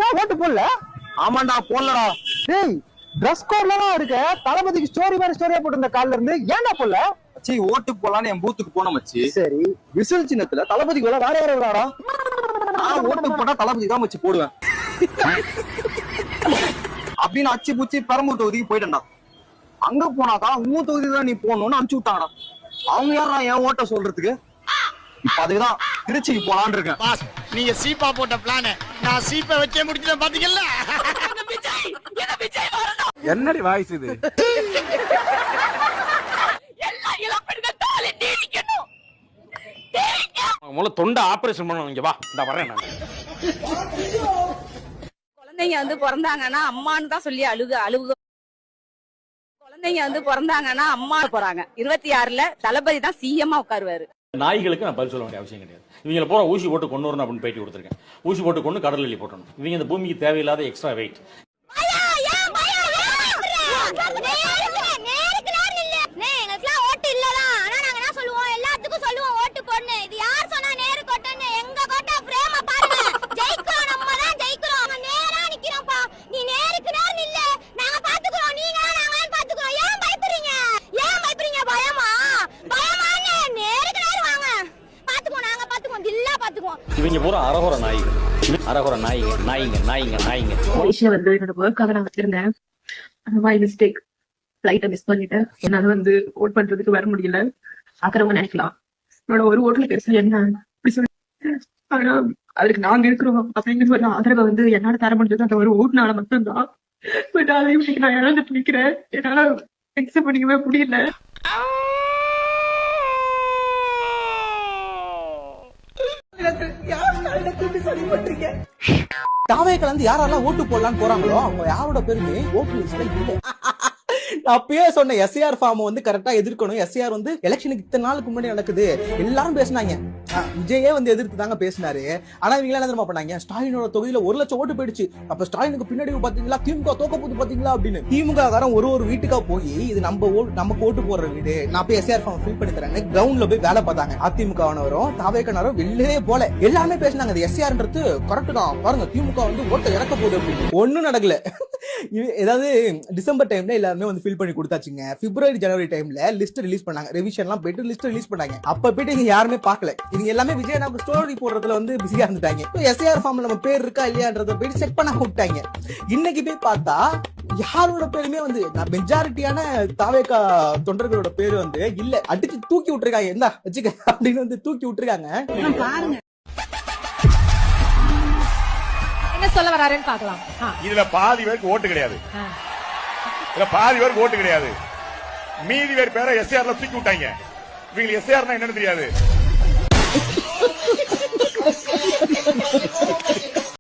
ஏன் ஓட்டு போடல? ஆமாண்டா போடலடா. டேய் ட்ரெஸ் கோட்லாம் இருக்க, தளபதிக்கு ஸ்டோரி மாதிரி ஸ்டோரியா போட்டு கால்ல இருந்து ஏன்டா போடல? மச்சி ஓட்டு போலான்னு என் பூத்துக்கு போன மச்சி. சரி விசில் சின்னத்துல தளபதிக்கு வேற யார விடாடா. நான் ஓட்டு போட்டா தளபதி தான் மச்சி போடுவேன் அப்படின்னு அச்சு பூச்சி பெரம்பூர் தொகுதிக்கு போயிட்டேன்டா. அங்க போனாக்கா உன் தொகுதி தான் நீ போகணும்னு அனுப்பிச்சு விட்டாங்கடா. அவங்க யாரா என் ஓட்ட சொல்றதுக்கு? இப்ப அதுக்குதான் திருச்சிக்கு போலான்னு இருக்கேன். நீங்க சீப்பா போட்ட பிளான நான் சீப்பை வச்சே முடிச்சிட்டேன் பாத்தீங்கல்ல. என்னடி வாய்ஸ் இது? முதல்ல தொண்டை ஆபரேஷன் பண்ணுவோம். இங்க வா, இந்த வரேன் நான். குழந்தைங்க வந்து பிறந்தாங்கன்னா அம்மான்னு தான் சொல்லி அழுகு. குழந்தைங்க வந்து பிறந்தாங்கன்னா அம்மா போறாங்க. 26ல தளபதி தான் சிஎம்மா உட்காருவாரு. நாய்களுக்கு நான் பதில் சொல்ல வேண்டிய அவசியம் கிடையாது. இவங்களை பூரா ஊசி போட்டு கொண்டு வரணும் அப்படின்னு பேட்டி கொடுத்துருக்கேன். ஊசி போட்டு கொண்டு கடல் எல்லி போட்டணும். இவங்க இந்த பூமிக்கு தேவையில்லாத எக்ஸ்ட்ரா வெயிட். இவங்க பூரா அரகுற நாய்கள். அரகுற நாய்ங்க. விஷயம் வந்து என்னோட ஒர்க்காக நான் வச்சிருந்தேன். My mistake. ஃபிளைட்டை மிஸ் பண்ணிட்டேன். என்னால வந்து ஓட் பண்றதுக்கு வர முடியல. ஆக்கிறவங்க நினைக்கலாம் என்னோட ஒரு ஓட்டுல பெருசா என்ன அப்படி சொல்லி, ஆனா அதுக்கு நாங்க இருக்கிறோம் அப்படிங்கிற ஒரு ஆதரவை வந்து என்னால தர முடிஞ்சது அந்த ஒரு ஓட்டுனால மட்டும்தான். பட் அதையும் இன்னைக்கு நான் இழந்துட்டு நிக்கிறேன். என்னால அக்செப்ட் பண்ணிக்கவே முடியல. தாவே கலந்து யாரெல்லாம் ஓட்டு போடலான்னு போறாங்களோ அவங்க யாரோட பேருமே ஓட்டு லிஸ்ட்ல இல்ல. நான் அப்பயே சொன்னேன் எஸ்ஏஆர் ஃபார்ம் வந்து கரெக்டா எதிர்க்கணும். எஸ்ஏஆர் வந்து எலெக்ஷனுக்கு இத்தனை நாளுக்கு முன்னாடி நடக்குது. எல்லாரும் பேசினாங்க. விஜயே வந்து எதிர்த்து தாங்க பேசினாரு. ஆனா இவங்க என்ன தெரியுமா பண்ணாங்க? ஸ்டாலினோட தொகுதியில 1 லட்சம் ஓட்டு போயிடுச்சு. அப்ப ஸ்டாலினுக்கு பின்னாடி பாத்தீங்களா திமுக தோக்க போகுது பாத்தீங்களா அப்படின்னு திமுக காரன் ஒரு வீட்டுக்கா போய் இது நமக்கு ஓட்டு போடுற வீடு, நான் போய் எஸ்ஏஆர் ஃபார்ம் ஃபில் பண்ணி தரேன்னு கிரவுண்ட்ல போய் வேலை பார்த்தாங்க. அதிமுகவரும் தாவேக்கனரும் வெளியே போல எல்லாருமே பேசினாங்க. அது எஸ்ஏஆர்ன்றது கரெக்ட் தான், பாருங்க திமுக வந்து ஓட்டை இறக்க போகுது அப்படின்னு. ஒன்னும் நடக்கல. ஏதாவது டிசம்பர் டைம்ல எல்லாருமே வந்து ஃபில் பண்ணி கொடுத்தாச்சுங்க. பிப்ரவரி ஜனவரி டைம்ல லிஸ்ட் ரிலீஸ் பண்ணாங்க. ரிவிஷன் எல்லாம் போயிட்டு லிஸ்ட் ரிலீஸ் பண்ணாங்க. அப்ப போயிட்டு இங்க யாருமே பார்க்கல. இவங்க எல்லாமே விஜய் நம்ம ஸ்டோரி போடுறதுல வந்து பிஸியா இருந்துட்டாங்க. எஸ்ஏஆர் ஃபார்ம்ல நம்ம பேர் இருக்கா இல்லையான்றத போயிட்டு செக் பண்ண விட்டாங்க. இன்னைக்கு போய் பார்த்தா யாரோட பேருமே வந்து மெஜாரிட்டியான தாவேகா தொண்டர்களோட பேரு வந்து இல்ல. அடிச்சு தூக்கி விட்டுருக்காங்க. என்ன வச்சுக்க அப்படின்னு வந்து தூக்கி விட்டுருக்காங்க. பாருங்க என்ன சொல்ல வராருன்னு பாக்கலாம். இதுல பாதி பேருக்கு ஓட்டு கிடையாது. மீதி பேர் பேரை எஸ்ஆர்ல தூக்கி விட்டாங்க. இவங்களுக்கு எஸ்ஆர்னா என்னன்னு தெரியாது.